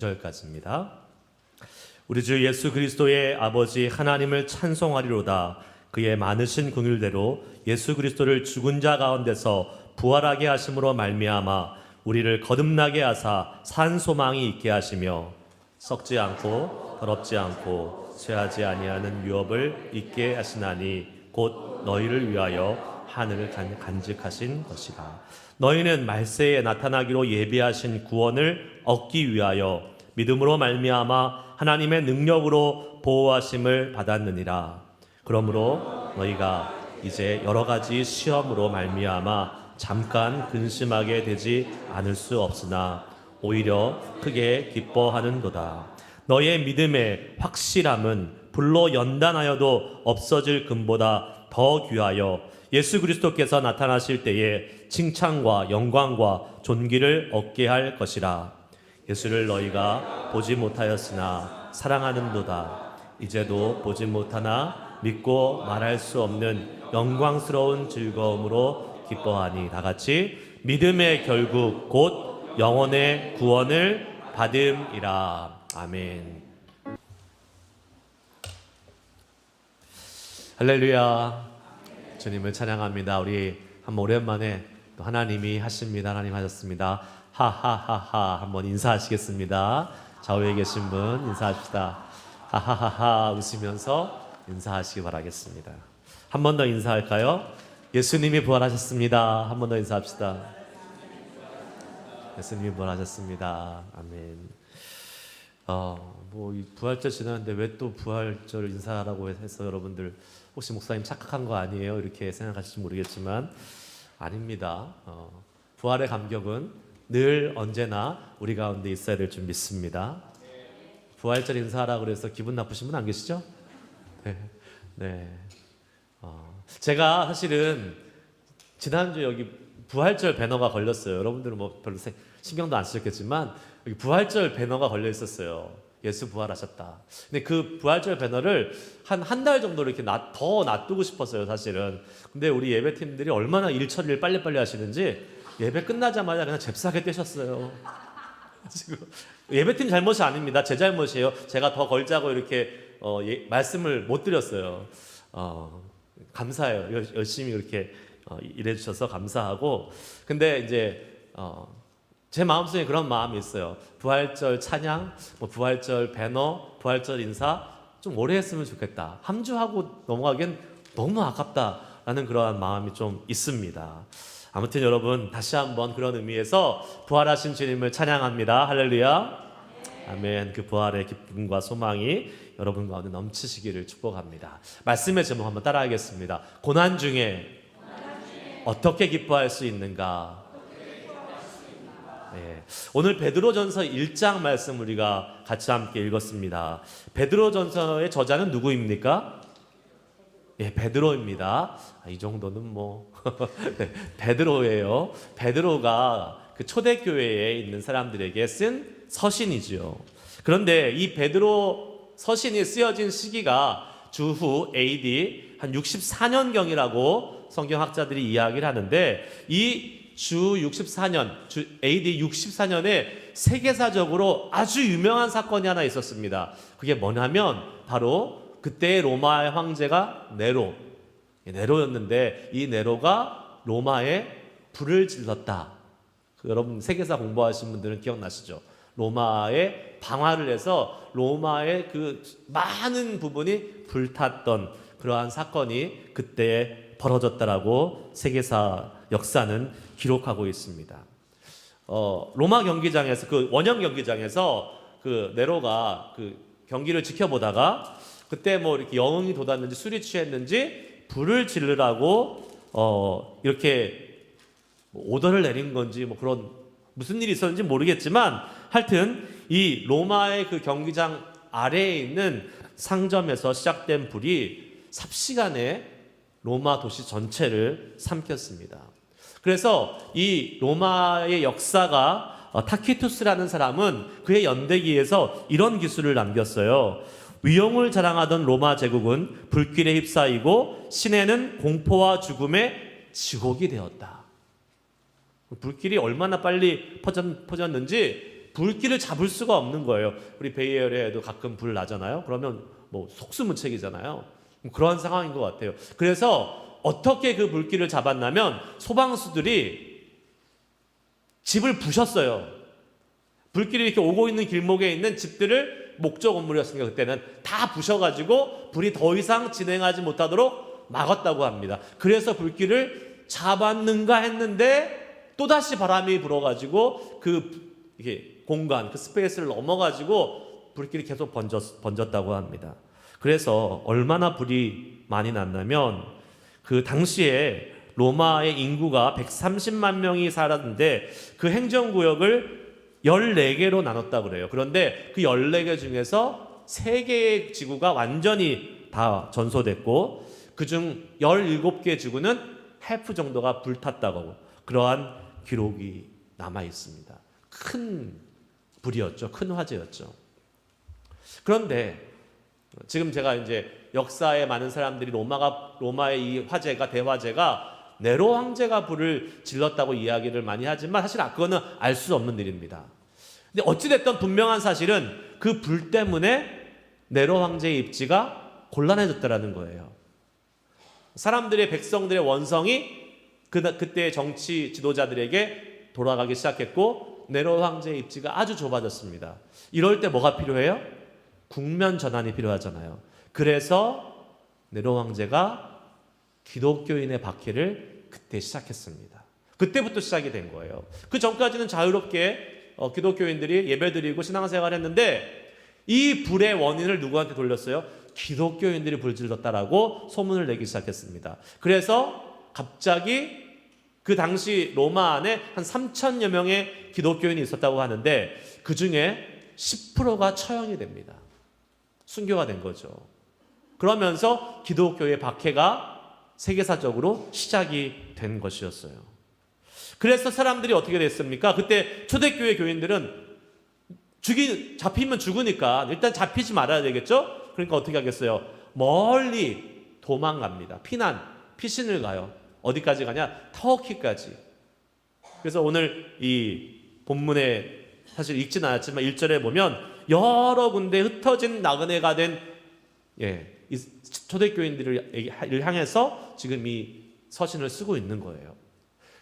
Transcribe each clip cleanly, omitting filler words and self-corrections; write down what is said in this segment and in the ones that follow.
절까지입니다. 우리 주 예수 그리스도의 아버지 하나님을 찬송하리로다. 그의 많으신 긍휼대로 예수 그리스도를 죽은 자 가운데서 부활하게 하심으로 말미암아 우리를 거듭나게 하사 산 소망이 있게 하시며 썩지 않고 더럽지 않고 쇠하지 아니하는 유업을 있게 하시나니 곧 너희를 위하여 하늘을 간직하신 것이라. 너희는 말세에 나타나기로 예비하신 구원을 얻기 위하여 믿음으로 말미암아 하나님의 능력으로 보호하심을 받았느니라. 그러므로 너희가 이제 여러 가지 시험으로 말미암아 잠깐 근심하게 되지 않을 수 없으나 오히려 크게 기뻐하는도다. 너희의 믿음의 확실함은 불로 연단하여도 없어질 금보다 더 귀하여 예수 그리스도께서 나타나실 때에 칭찬과 영광과 존귀를 얻게 할 것이라. 예수를 너희가 보지 못하였으나 사랑하는도다. 이제도 보지 못하나 믿고 말할 수 없는 영광스러운 즐거움으로 기뻐하니. 다 같이 믿음의 결국 곧 영혼의 구원을 받음이라. 아멘. 할렐루야. 주님을 찬양합니다. 우리 한번 오랜만에 또 하나님이 하십니다. 하나님 하셨습니다. 하하하하. 한번 인사하시겠습니다. 좌우에 계신 분 인사합시다. 하하하하 웃으면서 인사하시기 바라겠습니다. 한 번 더 인사할까요? 예수님이 부활하셨습니다. 한 번 더 인사합시다. 예수님이 부활하셨습니다. 아멘. 이 부활절 지나는데 왜 또 부활절 인사하라고 해서 여러분들 혹시 목사님 착각한 거 아니에요? 이렇게 생각하실지 모르겠지만 아닙니다. 부활의 감격은 늘 언제나 우리 가운데 있어야 될 줄 믿습니다. 부활절 인사하라고 그래서 기분 나쁘신 분 안 계시죠? 네. 제가 사실은 지난주 여기 부활절 배너가 걸렸어요. 여러분들은 뭐 별로 신경도 안 쓰셨겠지만 여기 부활절 배너가 걸려 있었어요. 예수 부활하셨다. 근데 그 부활절 배너를 한 달 정도 이렇게 더 놔두고 싶었어요, 사실은. 근데 우리 예배팀들이 얼마나 일 처리를 빨리빨리 하시는지 예배 끝나자마자 그냥 잽싸게 떼셨어요. 지금 예배팀 잘못이 아닙니다. 제 잘못이에요. 제가 더 걸자고 이렇게 말씀을 못 드렸어요. 감사해요. 열심히 이렇게 일해 주셔서 감사하고. 근데 이제 제 마음속에 그런 마음이 있어요. 부활절 찬양, 부활절 배너, 부활절 인사 좀 오래 했으면 좋겠다. 함주하고 넘어가기엔 너무 아깝다라는 그러한 마음이 좀 있습니다. 아무튼 여러분 다시 한번 그런 의미에서 부활하신 주님을 찬양합니다. 할렐루야. 아멘. 그 부활의 기쁨과 소망이 여러분 가운데 넘치시기를 축복합니다. 말씀의 제목 한번 따라하겠습니다. 고난 중에 어떻게 기뻐할 수 있는가? 네. 오늘 베드로전서 1장 말씀 우리가 같이 함께 읽었습니다. 베드로전서의 저자는 누구입니까? 예, 베드로입니다. 이 정도는 네, 베드로예요. 베드로가 그 초대교회에 있는 사람들에게 쓴 서신이지요. 그런데 이 베드로 서신이 쓰여진 시기가 주후 AD 한 64년경이라고 성경학자들이 이야기를 하는데 이 주 64년, AD 64년에 세계사적으로 아주 유명한 사건이 하나 있었습니다. 그게 뭐냐면 바로 그때의 로마의 황제가 네로였는데 이 네로가 로마에 불을 질렀다. 여러분 세계사 공부하신 분들은 기억나시죠? 로마에 방화를 해서 로마의 그 많은 부분이 불탔던 그러한 사건이 그때 벌어졌다라고 세계사 역사는 기록하고 있습니다. 로마 경기장에서 그 원형 경기장에서 그 네로가 그 경기를 지켜보다가 그때 이렇게 영흥이 돋았는지 술이 취했는지 불을 지르라고 이렇게 오더를 내린 건지 그런 무슨 일이 있었는지 모르겠지만 하여튼 이 로마의 그 경기장 아래에 있는 상점에서 시작된 불이 삽시간에 로마 도시 전체를 삼켰습니다. 그래서 이 로마의 역사가 타키투스라는 사람은 그의 연대기에서 이런 기술을 남겼어요. 위용을 자랑하던 로마 제국은 불길에 휩싸이고 시내는 공포와 죽음의 지옥이 되었다. 불길이 얼마나 빨리 퍼졌는지 불길을 잡을 수가 없는 거예요. 우리 베이에어리아에도 가끔 불 나잖아요. 그러면 뭐 속수무책이잖아요. 그런 상황인 것 같아요. 그래서 어떻게 그 불길을 잡았냐면 소방수들이 집을 부셨어요. 불길이 이렇게 오고 있는 길목에 있는 집들을, 목조 건물이었으니까 그때는 다 부셔가지고 불이 더 이상 진행하지 못하도록 막았다고 합니다. 그래서 불길을 잡았는가 했는데 또다시 바람이 불어가지고 이게 공간, 그 스페이스를 넘어가지고 불길이 계속 번졌다고 합니다. 그래서 얼마나 불이 많이 났냐면 그 당시에 로마의 인구가 130만 명이 살았는데 그 행정구역을 14개로 나눴다 그래요. 그런데 그 14개 중에서 3개의 지구가 완전히 다 전소됐고 그중 17개 지구는 헬프 정도가 불탔다고, 그러한 기록이 남아 있습니다. 큰 불이었죠. 큰 화재였죠. 그런데 지금 제가 이제 역사에 많은 사람들이 로마의 이 화재가, 대화재가 네로 황제가 불을 질렀다고 이야기를 많이 하지만 사실 그거는 알 수 없는 일입니다. 근데 어찌됐든 분명한 사실은 그 불 때문에 네로 황제의 입지가 곤란해졌다라는 거예요. 사람들의, 백성들의 원성이 그때 정치 지도자들에게 돌아가기 시작했고 네로 황제의 입지가 아주 좁아졌습니다. 이럴 때 뭐가 필요해요? 국면 전환이 필요하잖아요. 그래서 네로 황제가 기독교인의 박해를 그때 시작했습니다. 그때부터 시작이 된 거예요. 그 전까지는 자유롭게 기독교인들이 예배드리고 신앙생활을 했는데 이 불의 원인을 누구한테 돌렸어요? 기독교인들이 불질렀다라고 소문을 내기 시작했습니다. 그래서 갑자기 그 당시 로마 안에 한 3천여 명의 기독교인이 있었다고 하는데 그 중에 10%가 처형이 됩니다. 순교가 된 거죠. 그러면서 기독교의 박해가 세계사적으로 시작이 된 것이었어요. 그래서 사람들이 어떻게 됐습니까? 그때 초대교회 교인들은 잡히면 죽으니까 일단 잡히지 말아야 되겠죠? 그러니까 어떻게 하겠어요? 멀리 도망갑니다. 피신을 가요. 어디까지 가냐? 터키까지. 그래서 오늘 이 본문에 사실 읽지는 않았지만 1절에 보면 여러 군데 흩어진 나그네가 된 이 초대교인들을 향해서 지금 이 서신을 쓰고 있는 거예요.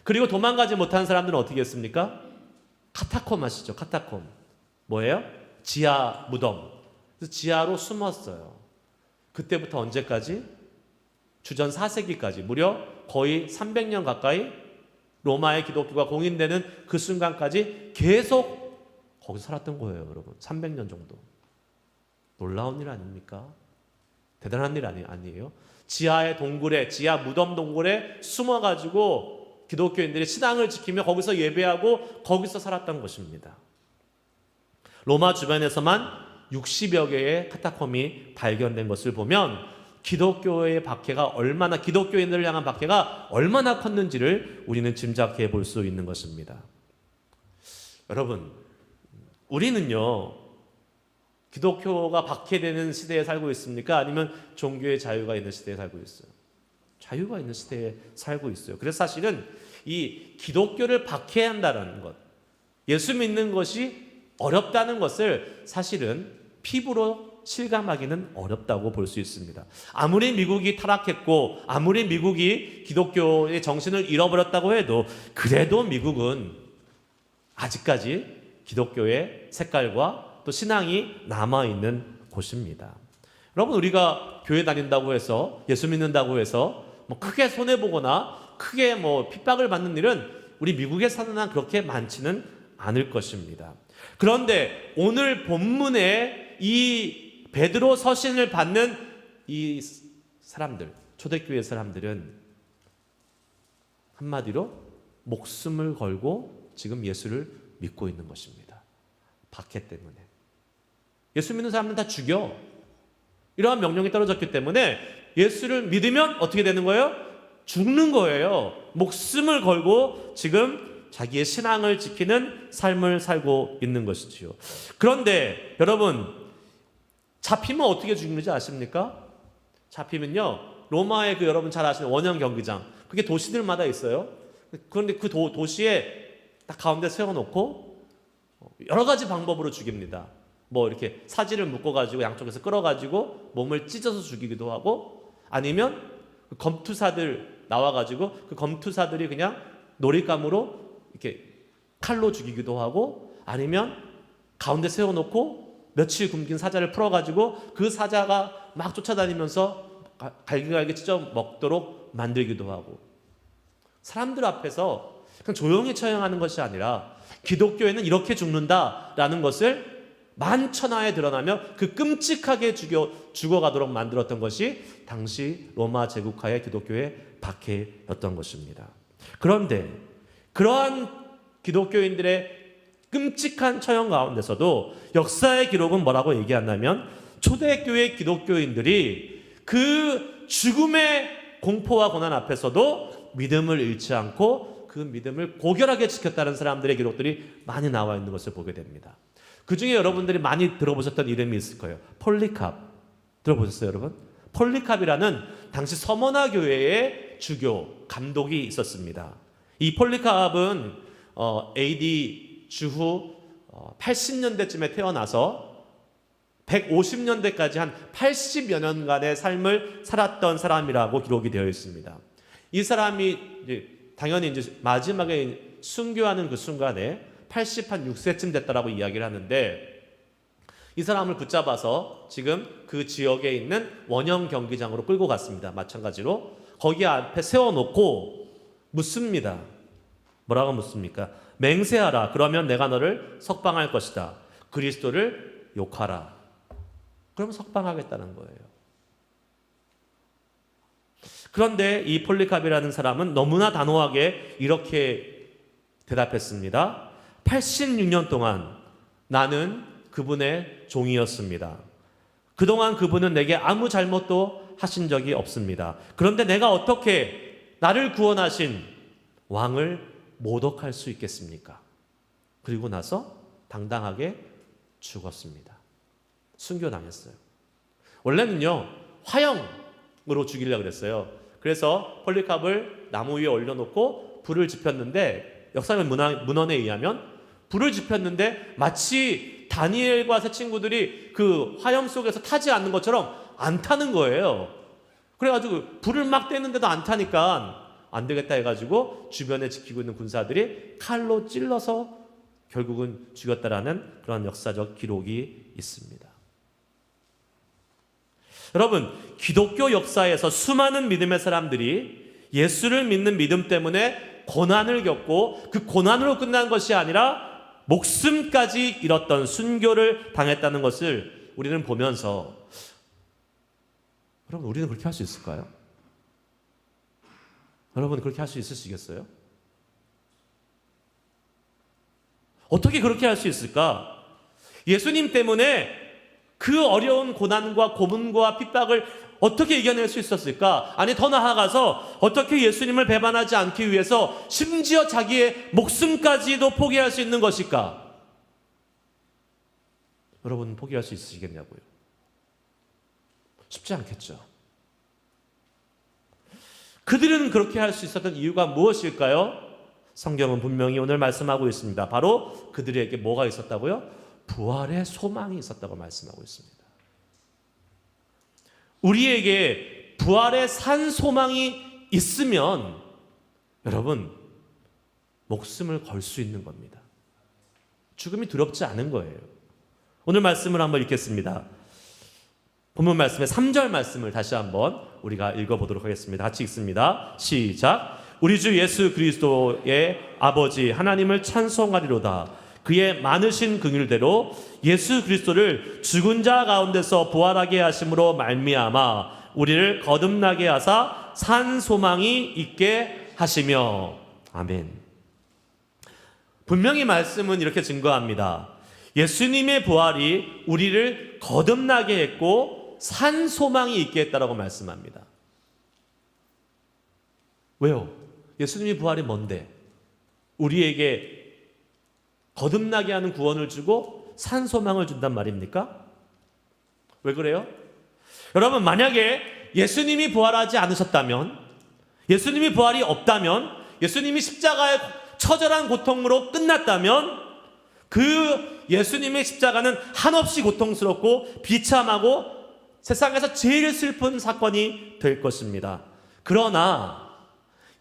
그리고 도망가지 못한 사람들은 어떻게 했습니까? 카타콤 아시죠? 카타콤. 뭐예요? 지하 무덤. 그래서 지하로 숨었어요. 그때부터 언제까지? 주전 4세기까지 무려 거의 300년 가까이 로마의 기독교가 공인되는 그 순간까지 계속 거기서 살았던 거예요, 여러분. 300년 정도. 놀라운 일 아닙니까? 대단한 일 아니에요? 지하의 동굴에, 지하 무덤 동굴에 숨어가지고 기독교인들이 신앙을 지키며 거기서 예배하고 거기서 살았던 것입니다. 로마 주변에서만 60여 개의 카타콤이 발견된 것을 보면 기독교의 박해가 기독교인들을 향한 박해가 얼마나 컸는지를 우리는 짐작해 볼 수 있는 것입니다. 여러분, 우리는요, 기독교가 박해되는 시대에 살고 있습니까? 아니면 종교의 자유가 있는 시대에 살고 있어요? 자유가 있는 시대에 살고 있어요. 그래서 사실은 이 기독교를 박해한다는 것, 예수 믿는 것이 어렵다는 것을 사실은 피부로 실감하기는 어렵다고 볼 수 있습니다. 아무리 미국이 타락했고 아무리 미국이 기독교의 정신을 잃어버렸다고 해도 그래도 미국은 아직까지 기독교의 색깔과 또 신앙이 남아있는 곳입니다. 여러분, 우리가 교회 다닌다고 해서 예수 믿는다고 해서 뭐 크게 손해보거나 크게 뭐 핍박을 받는 일은 우리 미국에 사는 한 그렇게 많지는 않을 것입니다. 그런데 오늘 본문에 이 베드로 서신을 받는 이 사람들, 초대교회 사람들은 한마디로 목숨을 걸고 지금 예수를 믿고 있는 것입니다. 박해 때문에. 예수 믿는 사람은 다 죽여. 이러한 명령이 떨어졌기 때문에 예수를 믿으면 어떻게 되는 거예요? 죽는 거예요. 목숨을 걸고 지금 자기의 신앙을 지키는 삶을 살고 있는 것이지요. 그런데 여러분, 잡히면 어떻게 죽는지 아십니까? 잡히면요, 로마의 여러분 잘 아시는 원형 경기장, 그게 도시들마다 있어요. 그런데 그 도시에 딱 가운데 세워놓고 여러 가지 방법으로 죽입니다. 뭐 이렇게 사지를 묶어가지고 양쪽에서 끌어가지고 몸을 찢어서 죽이기도 하고, 아니면 그 검투사들 나와가지고 그 검투사들이 그냥 놀잇감으로 이렇게 칼로 죽이기도 하고, 아니면 가운데 세워놓고 며칠 굶긴 사자를 풀어가지고 그 사자가 막 쫓아다니면서 갈기갈기 찢어 먹도록 만들기도 하고, 사람들 앞에서 그냥 조용히 처형하는 것이 아니라 기독교에는 이렇게 죽는다라는 것을 만천하에 드러나며 그 끔찍하게 죽어가도록 만들었던 것이 당시 로마 제국하의 기독교의 박해였던 것입니다. 그런데 그러한 기독교인들의 끔찍한 처형 가운데서도 역사의 기록은 뭐라고 얘기한다면, 초대교회 기독교인들이 그 죽음의 공포와 고난 앞에서도 믿음을 잃지 않고 그 믿음을 고결하게 지켰다는 사람들의 기록들이 많이 나와 있는 것을 보게 됩니다. 그 중에 여러분들이 많이 들어보셨던 이름이 있을 거예요. 폴리캅. 들어보셨어요, 여러분? 폴리캅이라는 당시 서머나 교회의 주교 감독이 있었습니다. 이 폴리캅은 AD 주후 80년대쯤에 태어나서 150년대까지 한 80여 년간의 삶을 살았던 사람이라고 기록이 되어 있습니다. 이 사람이 당연히 마지막에 순교하는 그 순간에 86세쯤 됐다라고 이야기를 하는데, 이 사람을 붙잡아서 지금 그 지역에 있는 원형 경기장으로 끌고 갔습니다. 마찬가지로 거기 앞에 세워놓고 묻습니다. 뭐라고 묻습니까? 맹세하라. 그러면 내가 너를 석방할 것이다. 그리스도를 욕하라. 그럼 석방하겠다는 거예요. 그런데 이 폴리캅이라는 사람은 너무나 단호하게 이렇게 대답했습니다. 86년 동안 나는 그분의 종이었습니다. 그동안 그분은 내게 아무 잘못도 하신 적이 없습니다. 그런데 내가 어떻게 나를 구원하신 왕을 모독할 수 있겠습니까? 그리고 나서 당당하게 죽었습니다. 순교당했어요. 원래는요, 화형으로 죽이려고 그랬어요. 그래서 폴리캅을 나무 위에 올려놓고 불을 지폈는데, 역사의 문헌에 의하면 불을 지폈는데 마치 다니엘과 세 친구들이 그 화염 속에서 타지 않는 것처럼 안 타는 거예요. 그래가지고 불을 막 떼는데도 안 타니까 안 되겠다 해가지고 주변에 지키고 있는 군사들이 칼로 찔러서 결국은 죽였다라는 그런 역사적 기록이 있습니다. 여러분, 기독교 역사에서 수많은 믿음의 사람들이 예수를 믿는 믿음 때문에 고난을 겪고 그 고난으로 끝난 것이 아니라 목숨까지 잃었던, 순교를 당했다는 것을 우리는 보면서, 여러분, 우리는 그렇게 할 수 있을까요? 여러분, 그렇게 할 수 있으시겠어요? 어떻게 그렇게 할 수 있을까? 예수님 때문에 그 어려운 고난과 고문과 핍박을 어떻게 이겨낼 수 있었을까? 아니, 더 나아가서 어떻게 예수님을 배반하지 않기 위해서 심지어 자기의 목숨까지도 포기할 수 있는 것일까? 여러분, 포기할 수 있으시겠냐고요? 쉽지 않겠죠. 그들은 그렇게 할 수 있었던 이유가 무엇일까요? 성경은 분명히 오늘 말씀하고 있습니다. 바로 그들에게 뭐가 있었다고요? 부활의 소망이 있었다고 말씀하고 있습니다. 우리에게 부활의 산 소망이 있으면 여러분, 목숨을 걸 수 있는 겁니다. 죽음이 두렵지 않은 거예요. 오늘 말씀을 한번 읽겠습니다. 본문 말씀의 3절 말씀을 다시 한번 우리가 읽어보도록 하겠습니다. 같이 읽습니다. 시작. 우리 주 예수 그리스도의 아버지 하나님을 찬송하리로다. 그의 많으신 긍휼대로 예수 그리스도를 죽은 자 가운데서 부활하게 하심으로 말미암아 우리를 거듭나게 하사 산 소망이 있게 하시며. 아멘. 분명히 말씀은 이렇게 증거합니다. 예수님의 부활이 우리를 거듭나게 했고 산 소망이 있게 했다라고 말씀합니다. 왜요? 예수님의 부활이 뭔데? 우리에게 거듭나게 하는 구원을 주고 산 소망을 준단 말입니까? 왜 그래요? 여러분, 만약에 예수님이 부활하지 않으셨다면, 예수님이 부활이 없다면, 예수님이 십자가의 처절한 고통으로 끝났다면 그 예수님의 십자가는 한없이 고통스럽고 비참하고 세상에서 제일 슬픈 사건이 될 것입니다. 그러나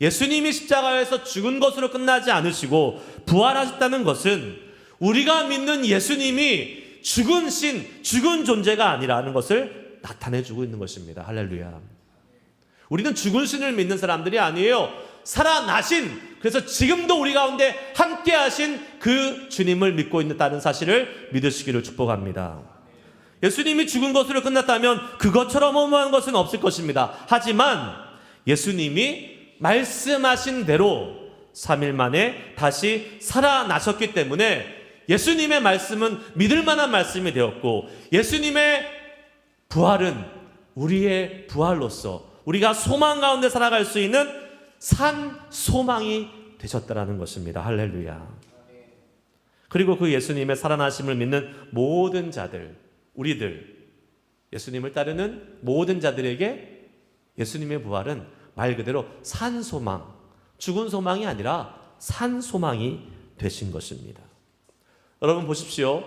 예수님이 십자가에서 죽은 것으로 끝나지 않으시고 부활하셨다는 것은 우리가 믿는 예수님이 죽은 신, 죽은 존재가 아니라는 것을 나타내주고 있는 것입니다. 할렐루야. 우리는 죽은 신을 믿는 사람들이 아니에요. 살아나신, 그래서 지금도 우리 가운데 함께 하신 그 주님을 믿고 있다는 사실을 믿으시기를 축복합니다. 예수님이 죽은 것으로 끝났다면 그것처럼 어마어마한 것은 없을 것입니다. 하지만 예수님이 말씀하신 대로 3일 만에 다시 살아나셨기 때문에 예수님의 말씀은 믿을 만한 말씀이 되었고, 예수님의 부활은 우리의 부활로서 우리가 소망 가운데 살아갈 수 있는 산 소망이 되셨다라는 것입니다. 할렐루야. 그리고 그 예수님의 살아나심을 믿는 모든 자들, 우리들, 예수님을 따르는 모든 자들에게 예수님의 부활은 말 그대로 산 소망, 죽은 소망이 아니라 산 소망이 되신 것입니다. 여러분 보십시오.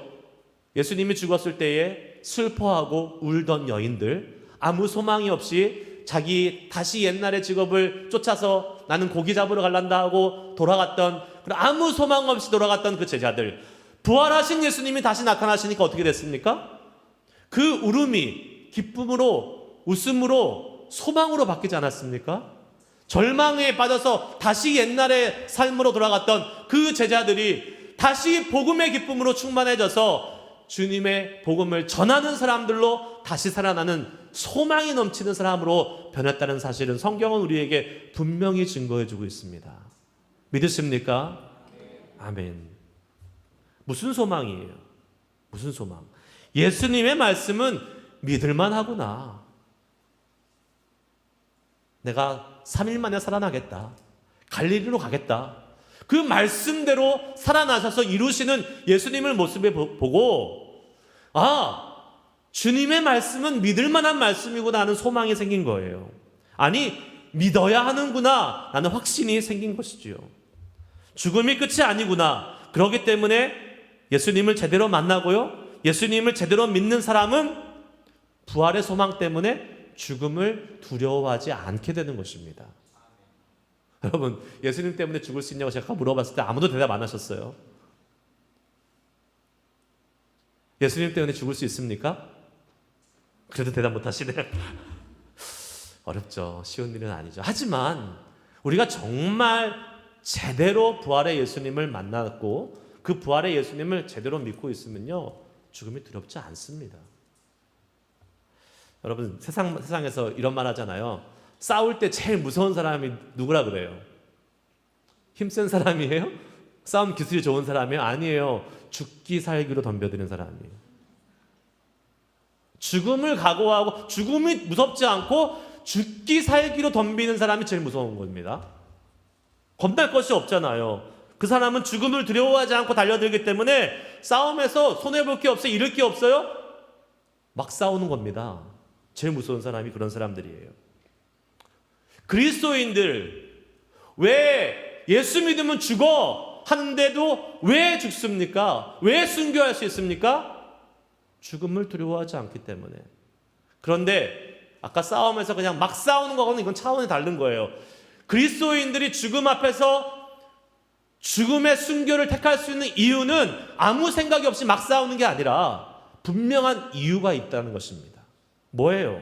예수님이 죽었을 때에 슬퍼하고 울던 여인들, 아무 소망이 없이 자기 다시 옛날의 직업을 쫓아서 나는 고기 잡으러 갈란다 하고 돌아갔던, 아무 소망 없이 돌아갔던 그 제자들, 부활하신 예수님이 다시 나타나시니까 어떻게 됐습니까? 그 울음이 기쁨으로, 웃음으로, 소망으로 바뀌지 않았습니까? 절망에 빠져서 다시 옛날의 삶으로 돌아갔던 그 제자들이 다시 복음의 기쁨으로 충만해져서 주님의 복음을 전하는 사람들로 다시 살아나는 소망이 넘치는 사람으로 변했다는 사실은 성경은 우리에게 분명히 증거해주고 있습니다. 믿으십니까? 아멘. 무슨 소망이에요? 무슨 소망? 예수님의 말씀은 믿을만 하구나. 내가 3일 만에 살아나겠다. 갈릴리로 가겠다. 그 말씀대로 살아나셔서 이루시는 예수님을 모습에 보고, 아, 주님의 말씀은 믿을 만한 말씀이구나 하는 소망이 생긴 거예요. 아니, 믿어야 하는구나 라는 확신이 생긴 것이지요. 죽음이 끝이 아니구나. 그렇기 때문에 예수님을 제대로 만나고요, 예수님을 제대로 믿는 사람은 부활의 소망 때문에 죽음을 두려워하지 않게 되는 것입니다. 여러분, 예수님 때문에 죽을 수 있냐고 제가 물어봤을 때 아무도 대답 안 하셨어요. 예수님 때문에 죽을 수 있습니까? 그래도 대답 못 하시네요. 어렵죠. 쉬운 일은 아니죠. 하지만 우리가 정말 제대로 부활의 예수님을 만났고 그 부활의 예수님을 제대로 믿고 있으면요, 죽음이 두렵지 않습니다. 여러분, 세상에서 이런 말 하잖아요. 싸울 때 제일 무서운 사람이 누구라 그래요? 힘센 사람이에요? 싸움 기술이 좋은 사람이에요? 아니에요. 죽기 살기로 덤벼드는 사람이에요. 죽음을 각오하고 죽음이 무섭지 않고 죽기 살기로 덤비는 사람이 제일 무서운 겁니다. 겁날 것이 없잖아요. 그 사람은 죽음을 두려워하지 않고 달려들기 때문에 싸움에서 손해볼 게 없어요. 잃을 게 없어요. 막 싸우는 겁니다. 제일 무서운 사람이 그런 사람들이에요. 그리스도인들, 왜 예수 믿으면 죽어 하는데도 왜 죽습니까? 왜 순교할 수 있습니까? 죽음을 두려워하지 않기 때문에. 그런데 아까 싸움에서 그냥 막 싸우는 거하고는 이건 차원이 다른 거예요. 그리스도인들이 죽음 앞에서 죽음의 순교를 택할 수 있는 이유는 아무 생각이 없이 막 싸우는 게 아니라 분명한 이유가 있다는 것입니다. 뭐예요?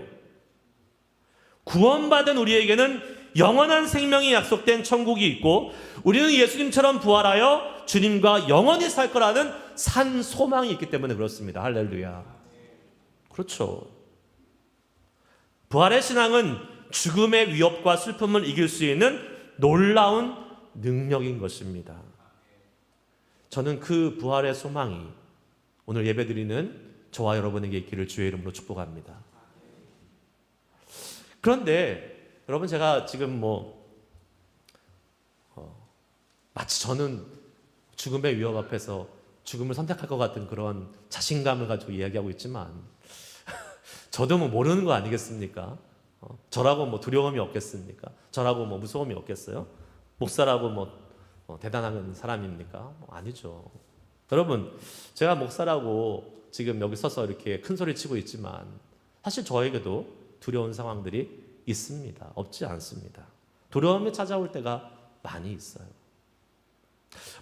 구원받은 우리에게는 영원한 생명이 약속된 천국이 있고 우리는 예수님처럼 부활하여 주님과 영원히 살 거라는 산 소망이 있기 때문에 그렇습니다. 할렐루야. 그렇죠. 부활의 신앙은 죽음의 위협과 슬픔을 이길 수 있는 놀라운 능력인 것입니다. 저는 그 부활의 소망이 오늘 예배드리는 저와 여러분에게 있기를 주의 이름으로 축복합니다. 그런데 여러분, 제가 지금 마치 저는 죽음의 위협 앞에서 죽음을 선택할 것 같은 그런 자신감을 가지고 이야기하고 있지만 저도 모르는 거 아니겠습니까? 저라고 두려움이 없겠습니까? 저라고 무서움이 없겠어요? 목사라고 대단한 사람입니까? 아니죠. 여러분, 제가 목사라고 지금 여기 서서 이렇게 큰 소리 치고 있지만 사실 저에게도 두려운 상황들이 있습니다. 없지 않습니다. 두려움이 찾아올 때가 많이 있어요.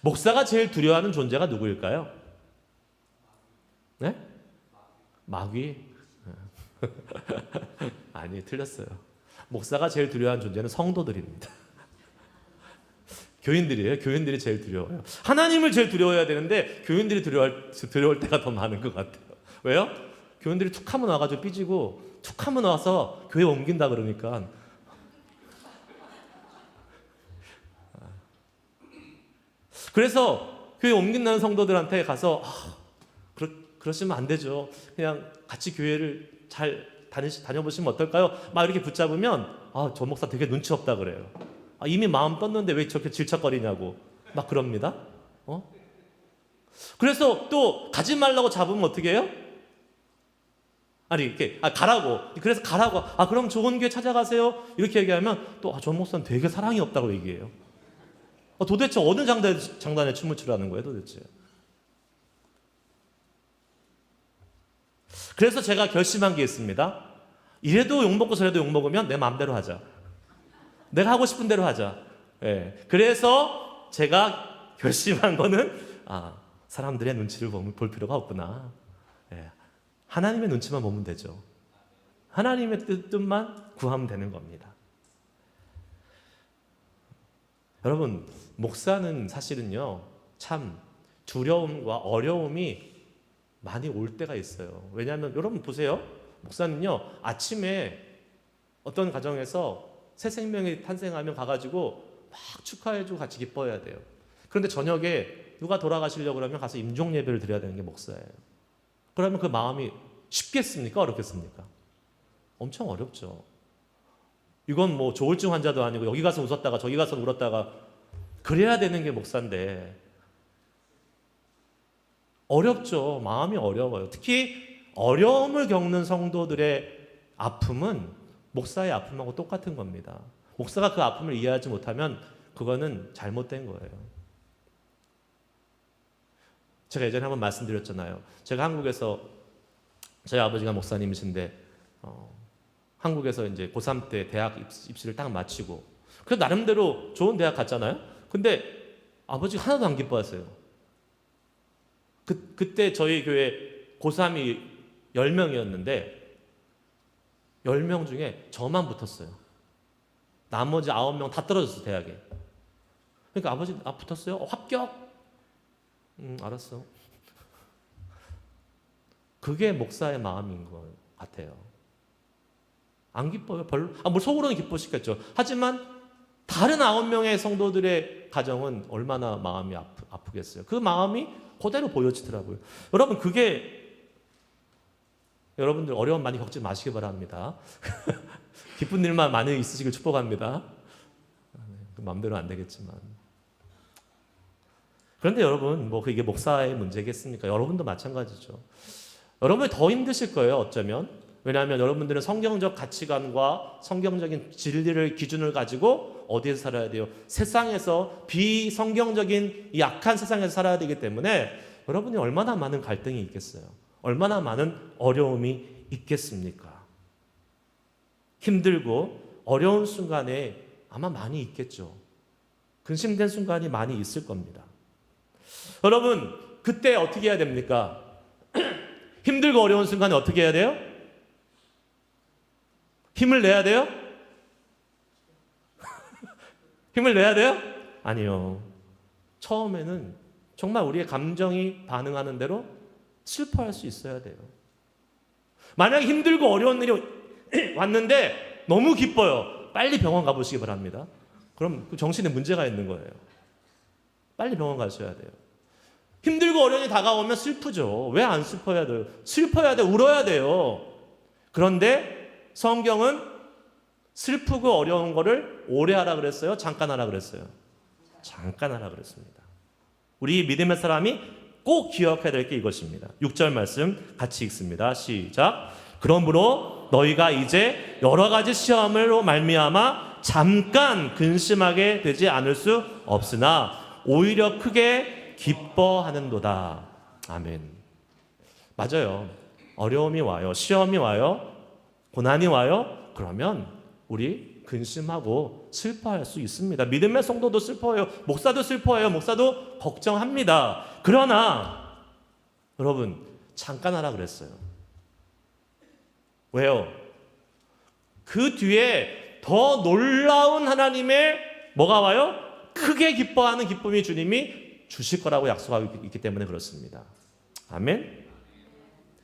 목사가 제일 두려워하는 존재가 누구일까요? 네? 마귀? 아니, 틀렸어요. 목사가 제일 두려워하는 존재는 성도들입니다. 교인들이에요. 교인들이 제일 두려워요. 하나님을 제일 두려워해야 되는데 교인들이 두려울 때가 더 많은 것 같아요. 왜요? 교인들이 툭 하면 와가지고 삐지고 툭 하면 와서 교회 옮긴다 그러니까. 그래서 교회 옮긴다는 성도들한테 가서 그러시면 안 되죠. 그냥 같이 교회를 잘 다녀보시면 어떨까요? 막 이렇게 붙잡으면 저 목사 되게 눈치 없다 그래요. 이미 마음 떴는데 왜 저렇게 질척거리냐고 막 그럽니다. 그래서 또 가지 말라고 잡으면 어떻게 해요? 아니 이렇게 가라고. 그래서 가라고. 그럼 좋은 교회 찾아가세요. 이렇게 얘기하면 또 저 목사는 되게 사랑이 없다고 얘기해요. 도대체 어느 장단에 춤을 추라는 거예요, 도대체? 그래서 제가 결심한 게 있습니다. 이래도 욕먹고 저래도 욕먹으면 내 마음대로 하자. 내가 하고 싶은 대로 하자. 그래서 제가 결심한 거는 사람들의 눈치를 볼 필요가 없구나. 하나님의 눈치만 보면 되죠. 하나님의 뜻만 구하면 되는 겁니다. 여러분, 목사는 사실은요, 참 두려움과 어려움이 많이 올 때가 있어요. 왜냐하면 여러분 보세요. 목사는요, 아침에 어떤 가정에서 새 생명이 탄생하면 가가지고 막 축하해주고 같이 기뻐해야 돼요. 그런데 저녁에 누가 돌아가시려고 그러면 가서 임종 예배를 드려야 되는 게 목사예요. 그러면 그 마음이 쉽겠습니까? 어렵겠습니까? 엄청 어렵죠. 이건 뭐 조울증 환자도 아니고 여기 가서 웃었다가 저기 가서 울었다가 그래야 되는 게 목사인데 어렵죠. 마음이 어려워요. 특히 어려움을 겪는 성도들의 아픔은 목사의 아픔하고 똑같은 겁니다. 목사가 그 아픔을 이해하지 못하면 그거는 잘못된 거예요. 제가 예전에 한번 말씀드렸잖아요. 제가 한국에서 저희 아버지가 목사님이신데 한국에서 이제 고3 때 대학 입시를 딱 마치고 그래서 나름대로 좋은 대학 갔잖아요. 근데 아버지가 하나도 안 기뻐하세요. 그때 저희 교회 고3이 10명이었는데 10명 중에 저만 붙었어요. 나머지 9명 다 떨어졌어, 대학에. 그러니까 아버지 붙었어요? 합격? 알았어. 그게 목사의 마음인 것 같아요. 안 기뻐요. 별로. 뭐 속으로는 기쁘시겠죠. 하지만 다른 9명의 성도들의 가정은 얼마나 마음이 아프겠어요. 그 마음이 그대로 보여지더라고요. 여러분, 여러분들 어려움 많이 겪지 마시기 바랍니다. 기쁜 일만 많이 있으시길 축복합니다. 마음대로 안 되겠지만. 그런데 여러분, 뭐 이게 목사의 문제겠습니까? 여러분도 마찬가지죠. 여러분이 더 힘드실 거예요, 어쩌면. 왜냐하면 여러분들은 성경적 가치관과 성경적인 진리를 기준을 가지고 어디에서 살아야 돼요? 세상에서 비성경적인 이 악한 세상에서 살아야 되기 때문에 여러분이 얼마나 많은 갈등이 있겠어요? 얼마나 많은 어려움이 있겠습니까? 힘들고 어려운 순간에 아마 많이 있겠죠. 근심된 순간이 많이 있을 겁니다. 여러분, 그때 어떻게 해야 됩니까? 힘들고 어려운 순간에 어떻게 해야 돼요? 힘을 내야 돼요? 힘을 내야 돼요? 아니요. 처음에는 정말 우리의 감정이 반응하는 대로 슬퍼할 수 있어야 돼요. 만약에 힘들고 어려운 일이 왔는데 너무 기뻐요. 빨리 병원 가보시기 바랍니다. 그럼 그 정신에 문제가 있는 거예요. 빨리 병원 가셔야 돼요. 힘들고 어려운 일이 다가오면 슬프죠. 왜 안 슬퍼야 돼요? 슬퍼야 돼, 울어야 돼요. 그런데 성경은 슬프고 어려운 거를 오래 하라 그랬어요? 잠깐 하라 그랬어요? 잠깐 하라 그랬습니다. 우리 믿음의 사람이 꼭 기억해야 될 게 이것입니다. 6절 말씀 같이 읽습니다. 시작. 그러므로 너희가 이제 여러 가지 시험으로 말미암아 잠깐 근심하게 되지 않을 수 없으나 오히려 크게 기뻐하는도다. 아멘. 맞아요. 어려움이 와요. 시험이 와요. 고난이 와요. 그러면 우리 근심하고 슬퍼할 수 있습니다. 믿음의 성도도 슬퍼해요. 목사도 슬퍼해요. 목사도 걱정합니다. 그러나 여러분 잠깐 하라 그랬어요. 왜요? 그 뒤에 더 놀라운 하나님의 뭐가 와요? 크게 기뻐하는 기쁨이 주님이 주실 거라고 약속하고 있기 때문에 그렇습니다. 아멘.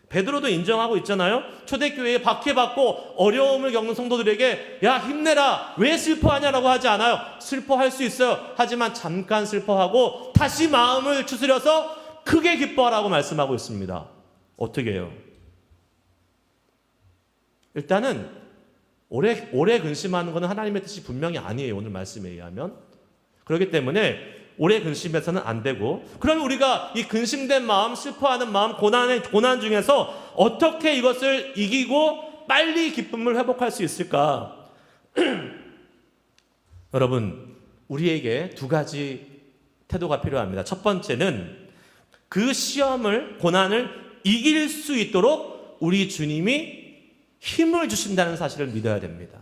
베드로도 인정하고 있잖아요. 초대교회에 박해받고 어려움을 겪는 성도들에게 야 힘내라 왜 슬퍼하냐라고 하지 않아요. 슬퍼할 수 있어요. 하지만 잠깐 슬퍼하고 다시 마음을 추스려서 크게 기뻐하라고 말씀하고 있습니다. 어떻게 해요? 일단은 오래 근심하는 것은 하나님의 뜻이 분명히 아니에요. 오늘 말씀에 의하면. 그렇기 때문에 오래 근심해서는 안 되고, 그러면 우리가 이 근심된 마음, 슬퍼하는 마음, 고난 중에서 어떻게 이것을 이기고 빨리 기쁨을 회복할 수 있을까? 여러분, 우리에게 두 가지 태도가 필요합니다. 첫 번째는 그 시험을, 고난을 이길 수 있도록 우리 주님이 힘을 주신다는 사실을 믿어야 됩니다.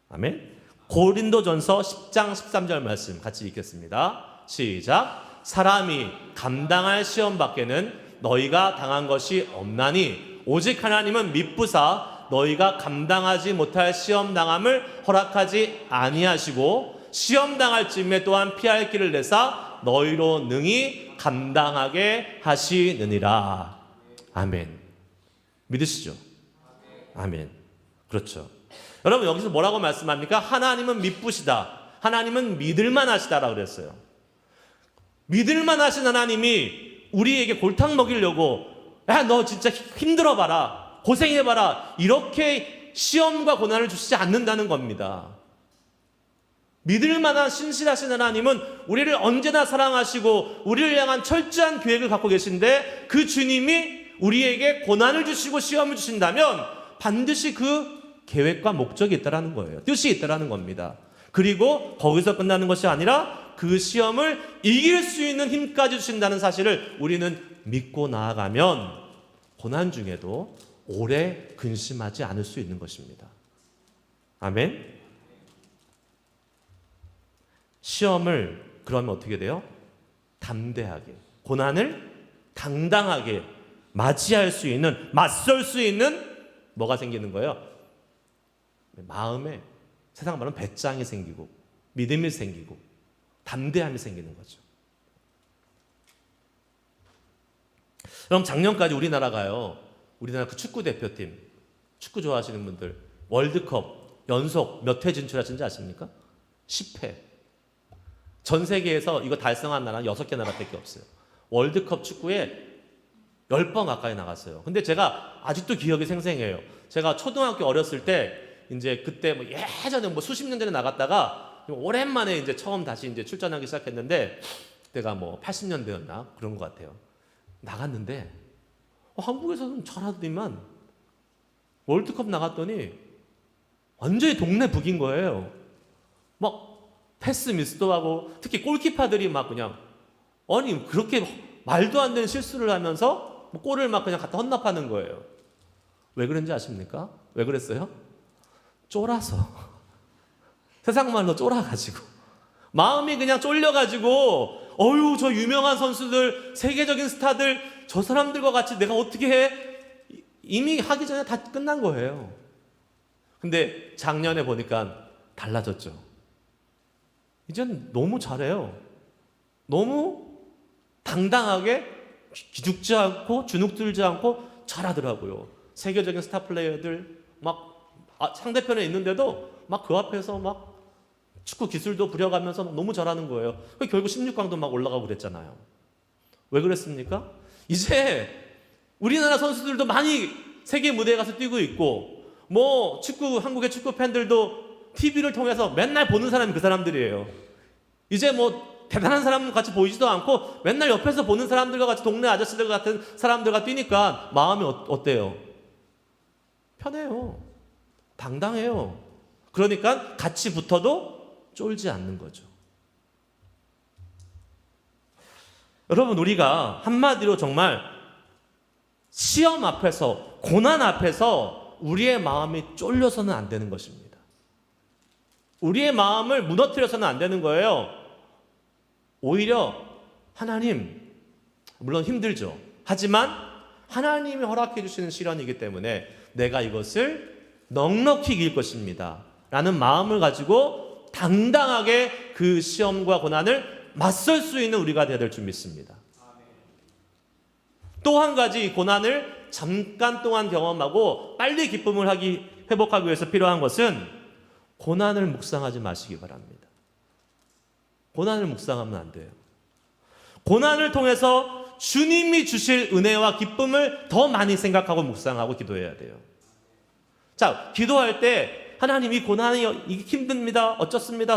아멘. 고린도전서 10장 13절 말씀 같이 읽겠습니다. 시작. 사람이 감당할 시험 밖에는 너희가 당한 것이 없나니 오직 하나님은 미쁘사 너희가 감당하지 못할 시험 당함을 허락하지 아니하시고 시험 당할 쯤에 또한 피할 길을 내사 너희로 능히 감당하게 하시느니라. 아멘. 믿으시죠? 아멘. 그렇죠. 여러분 여기서 뭐라고 말씀합니까? 하나님은 미쁘시다. 하나님은 믿을만 하시다라고 그랬어요. 믿을만 하신 하나님이 우리에게 골탕 먹이려고 야 너 진짜 힘들어봐라 고생해봐라 이렇게 시험과 고난을 주시지 않는다는 겁니다. 믿을만한 신실하신 하나님은 우리를 언제나 사랑하시고 우리를 향한 철저한 계획을 갖고 계신데 그 주님이 우리에게 고난을 주시고 시험을 주신다면 반드시 그 계획과 목적이 있다라는 거예요. 뜻이 있다라는 겁니다. 그리고 거기서 끝나는 것이 아니라 그 시험을 이길 수 있는 힘까지 주신다는 사실을 우리는 믿고 나아가면 고난 중에도 오래 근심하지 않을 수 있는 것입니다. 아멘. 시험을 그러면 어떻게 돼요? 담대하게, 고난을 당당하게 맞이할 수 있는, 맞설 수 있는 뭐가 생기는 거예요? 마음에 세상 말하면 배짱이 생기고 믿음이 생기고 담대함이 생기는 거죠. 그럼 작년까지 우리나라가요, 우리나라 그 축구 대표팀, 축구 좋아하시는 분들 월드컵 연속 몇 회 진출하신지 아십니까? 10회. 전 세계에서 이거 달성한 나라는 6개 나라밖에 없어요. 월드컵 축구에 10번 가까이 나갔어요. 근데 제가 아직도 기억이 생생해요. 제가 초등학교 어렸을 때 이제 그때 뭐 예전에 뭐 수십 년 전에 나갔다가 오랜만에 이제 처음 다시 이제 출전하기 시작했는데 그때가 뭐 80년대였나 그런 것 같아요. 나갔는데 한국에서는 잘하더니만 월드컵 나갔더니 완전히 동네 북인 거예요. 막 패스 미스도 하고 특히 골키퍼들이 막 그냥 아니 그렇게 말도 안 되는 실수를 하면서 뭐 골을 막 그냥 갖다 헌납하는 거예요. 왜 그런지 아십니까? 왜 그랬어요? 쫄아서. 세상 말로 쫄아가지고 마음이 그냥 쫄려가지고 어휴 저 유명한 선수들 세계적인 스타들 저 사람들과 같이 내가 어떻게 해? 이미 하기 전에 다 끝난 거예요. 근데 작년에 보니까 달라졌죠. 이젠 너무 잘해요. 너무 당당하게 기죽지 않고 주눅들지 않고 잘하더라고요. 세계적인 스타 플레이어들 막 상대편에 있는데도 막 그 앞에서 막 축구 기술도 부려가면서 너무 잘하는 거예요. 결국 16강도 막 올라가고 그랬잖아요. 왜 그랬습니까? 이제 우리나라 선수들도 많이 세계 무대에 가서 뛰고 있고 뭐 한국의 축구 팬들도 TV를 통해서 맨날 보는 사람이 그 사람들이에요. 이제 뭐 대단한 사람 같이 보이지도 않고 맨날 옆에서 보는 사람들과 같이 동네 아저씨들 같은 사람들과 뛰니까 마음이 어때요? 편해요. 당당해요. 그러니까 같이 붙어도 쫄지 않는 거죠. 여러분, 우리가 한마디로 정말 시험 앞에서, 고난 앞에서 우리의 마음이 쫄려서는 안 되는 것입니다. 우리의 마음을 무너뜨려서는 안 되는 거예요. 오히려 하나님, 물론 힘들죠. 하지만 하나님이 허락해 주시는 시련이기 때문에 내가 이것을 넉넉히 이길 것입니다 라는 마음을 가지고 당당하게 그 시험과 고난을 맞설 수 있는 우리가 되어야 될 줄 믿습니다. 또 한 가지, 이 고난을 잠깐 동안 경험하고 빨리 기쁨을 회복하기 위해서 필요한 것은 고난을 묵상하지 마시기 바랍니다. 고난을 묵상하면 안 돼요. 고난을 통해서 주님이 주실 은혜와 기쁨을 더 많이 생각하고 묵상하고 기도해야 돼요. 자, 기도할 때 하나님, 이 고난이 힘듭니다, 어쩌습니다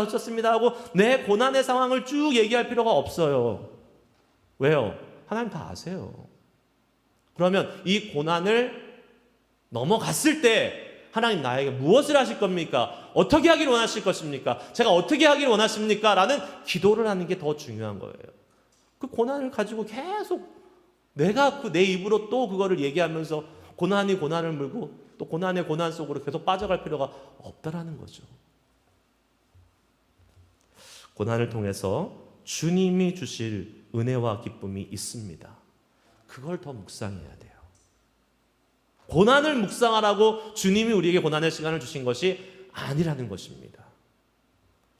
하고 내 고난의 상황을 쭉 얘기할 필요가 없어요. 왜요? 하나님 다 아세요. 그러면 이 고난을 넘어갔을 때 하나님 나에게 무엇을 하실 겁니까? 어떻게 하기를 원하실 것입니까? 제가 어떻게 하기를 원하십니까? 라는 기도를 하는 게 더 중요한 거예요. 그 고난을 가지고 계속 내가 내 입으로 또 그거를 얘기하면서 고난이 고난을 물고 또 고난의 고난 속으로 계속 빠져갈 필요가 없다라는 거죠. 고난을 통해서 주님이 주실 은혜와 기쁨이 있습니다. 그걸 더 묵상해야 돼요. 고난을 묵상하라고 주님이 우리에게 고난의 시간을 주신 것이 아니라는 것입니다.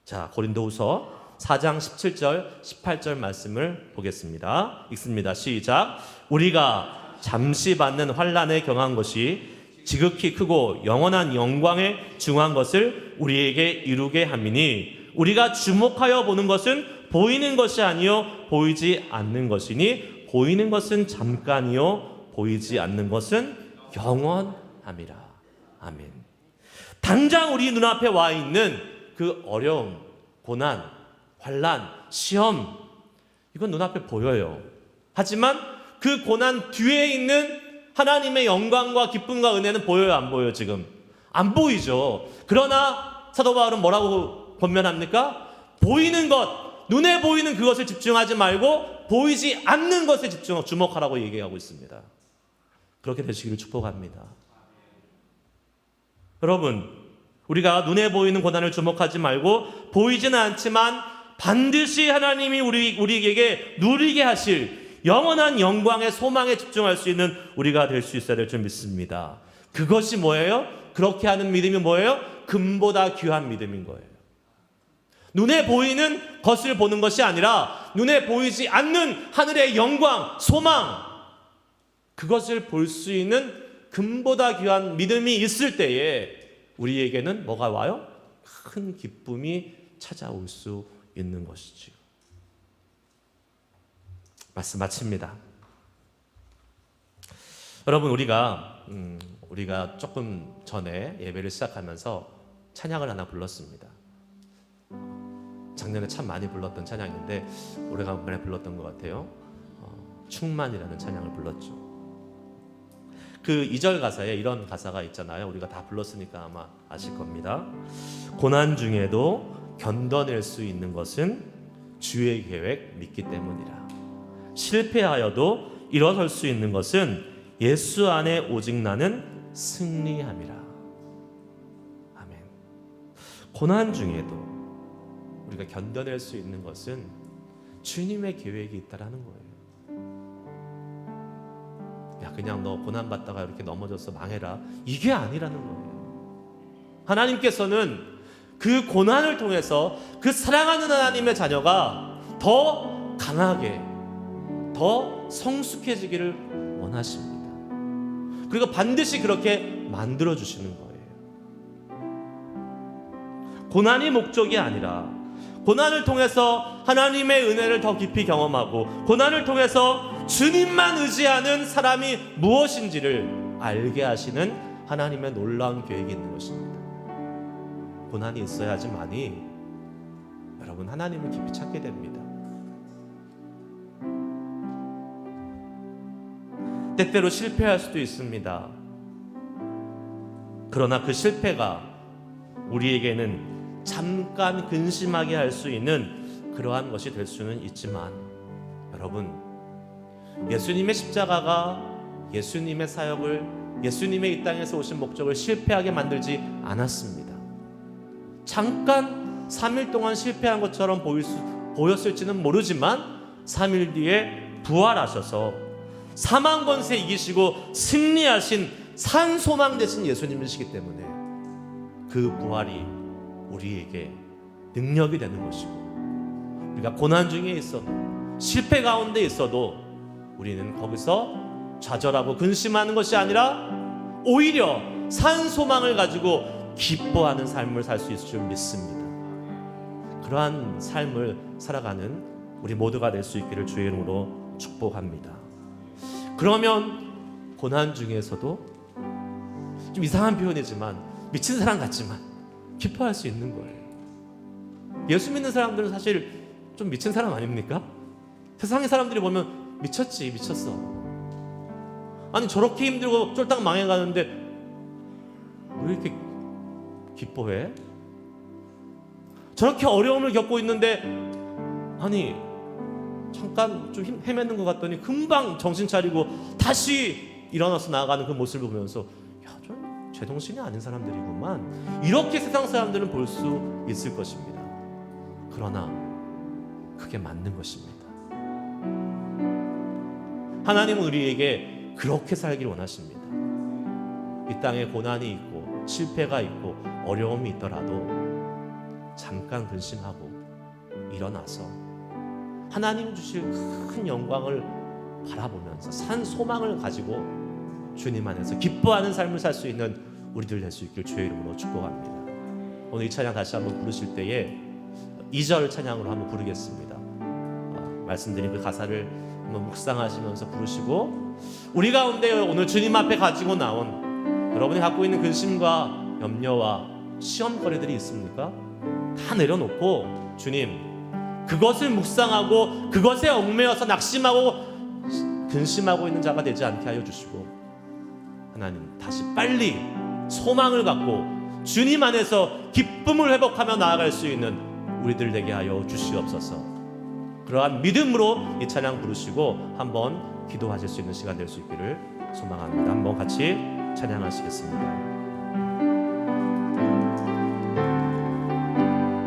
자, 고린도후서 4장 17절 18절 말씀을 보겠습니다. 읽습니다. 시작. 우리가 잠시 받는 환난에 경한 것이 지극히 크고 영원한 영광에 중한 것을 우리에게 이루게 함이니 우리가 주목하여 보는 것은 보이는 것이 아니요 보이지 않는 것이니 보이는 것은 잠깐이요 보이지 않는 것은 영원함이라. 아멘. 당장 우리 눈앞에 와 있는 그 어려움, 고난, 환난, 시험, 이건 눈앞에 보여요. 하지만 그 고난 뒤에 있는 하나님의 영광과 기쁨과 은혜는 보여요, 안 보여요? 지금 안 보이죠. 그러나 사도 바울은 뭐라고 권면합니까? 보이는 것, 눈에 보이는 그것을 집중하지 말고 보이지 않는 것에 주목하라고 얘기하고 있습니다. 그렇게 되시기를 축복합니다. 여러분, 우리가 눈에 보이는 고난을 주목하지 말고 보이지는 않지만 반드시 하나님이 우리에게 누리게 하실 영원한 영광의 소망에 집중할 수 있는 우리가 될 수 있어야 될 줄 믿습니다. 그것이 뭐예요? 그렇게 하는 믿음이 뭐예요? 금보다 귀한 믿음인 거예요. 눈에 보이는 것을 보는 것이 아니라 눈에 보이지 않는 하늘의 영광, 소망, 그것을 볼 수 있는 금보다 귀한 믿음이 있을 때에 우리에게는 뭐가 와요? 큰 기쁨이 찾아올 수 있는 것이지요. 말씀 마칩니다. 여러분, 우리가 조금 전에 예배를 시작하면서 찬양을 하나 불렀습니다. 작년에 참 많이 불렀던 찬양인데 오래간만에 불렀던 것 같아요. 충만이라는 찬양을 불렀죠. 그 2절 가사에 이런 가사가 있잖아요. 우리가 다 불렀으니까 아마 아실 겁니다. 고난 중에도 견뎌낼 수 있는 것은 주의 계획 믿기 때문이라. 실패하여도 일어설 수 있는 것은 예수 안에 오직 나는 승리함이라. 아멘. 고난 중에도 우리가 견뎌낼 수 있는 것은 주님의 계획이 있다라는 거예요. 야, 그냥 너 고난 받다가 이렇게 넘어져서 망해라, 이게 아니라는 거예요. 하나님께서는 그 고난을 통해서 그 사랑하는 하나님의 자녀가 더 강하게, 더 성숙해지기를 원하십니다. 그리고 반드시 그렇게 만들어 주시는 거예요. 고난이 목적이 아니라 고난을 통해서 하나님의 은혜를 더 깊이 경험하고 고난을 통해서 주님만 의지하는 사람이 무엇인지를 알게 하시는 하나님의 놀라운 계획이 있는 것입니다. 고난이 있어야지만이 여러분 하나님을 깊이 찾게 됩니다. 때때로 실패할 수도 있습니다. 그러나 그 실패가 우리에게는 잠깐 근심하게 할 수 있는 그러한 것이 될 수는 있지만 여러분, 예수님의 십자가가 예수님의 사역을, 예수님의 이 땅에서 오신 목적을 실패하게 만들지 않았습니다. 잠깐 3일 동안 실패한 것처럼 보였을지는 모르지만 3일 뒤에 부활하셔서 사망 권세 이기시고 승리하신 산 소망 되신 예수님이시기 때문에 그 부활이 우리에게 능력이 되는 것이고, 우리가 고난 중에 있어도 실패 가운데 있어도 우리는 거기서 좌절하고 근심하는 것이 아니라 오히려 산 소망을 가지고 기뻐하는 삶을 살 수 있을 줄 믿습니다. 그러한 삶을 살아가는 우리 모두가 될 수 있기를 주의 이름으로 축복합니다. 그러면 고난 중에서도 좀 이상한 표현이지만 미친 사람 같지만 기뻐할 수 있는 거예요. 예수 믿는 사람들은 사실 좀 미친 사람 아닙니까? 세상의 사람들이 보면 미쳤지, 미쳤어. 아니 저렇게 힘들고 쫄딱 망해가는데 왜 이렇게 기뻐해? 저렇게 어려움을 겪고 있는데 아니 잠깐 좀 헤매는 것 같더니 금방 정신 차리고 다시 일어나서 나아가는 그 모습을 보면서 야, 저 제정신이 아닌 사람들이구만, 이렇게 세상 사람들은 볼 수 있을 것입니다. 그러나 그게 맞는 것입니다. 하나님은 우리에게 그렇게 살기를 원하십니다. 이 땅에 고난이 있고 실패가 있고 어려움이 있더라도 잠깐 근심하고 일어나서 하나님 주실 큰 영광을 바라보면서 산 소망을 가지고 주님 안에서 기뻐하는 삶을 살 수 있는 우리들 될 수 있길 주의 이름으로 축복합니다. 오늘 이 찬양 다시 한번 부르실 때에 2절 찬양으로 한번 부르겠습니다. 말씀드린 그 가사를 한번 묵상하시면서 부르시고, 우리 가운데 오늘 주님 앞에 가지고 나온 여러분이 갖고 있는 근심과 염려와 시험거리들이 있습니까? 다 내려놓고 주님, 그것을 묵상하고 그것에 얽매여서 낙심하고 근심하고 있는 자가 되지 않게 하여 주시고, 하나님 다시 빨리 소망을 갖고 주님 안에서 기쁨을 회복하며 나아갈 수 있는 우리들 되게 하여 주시옵소서. 그러한 믿음으로 이 찬양 부르시고 한번 기도하실 수 있는 시간 될 수 있기를 소망합니다. 한번 같이 찬양하시겠습니다.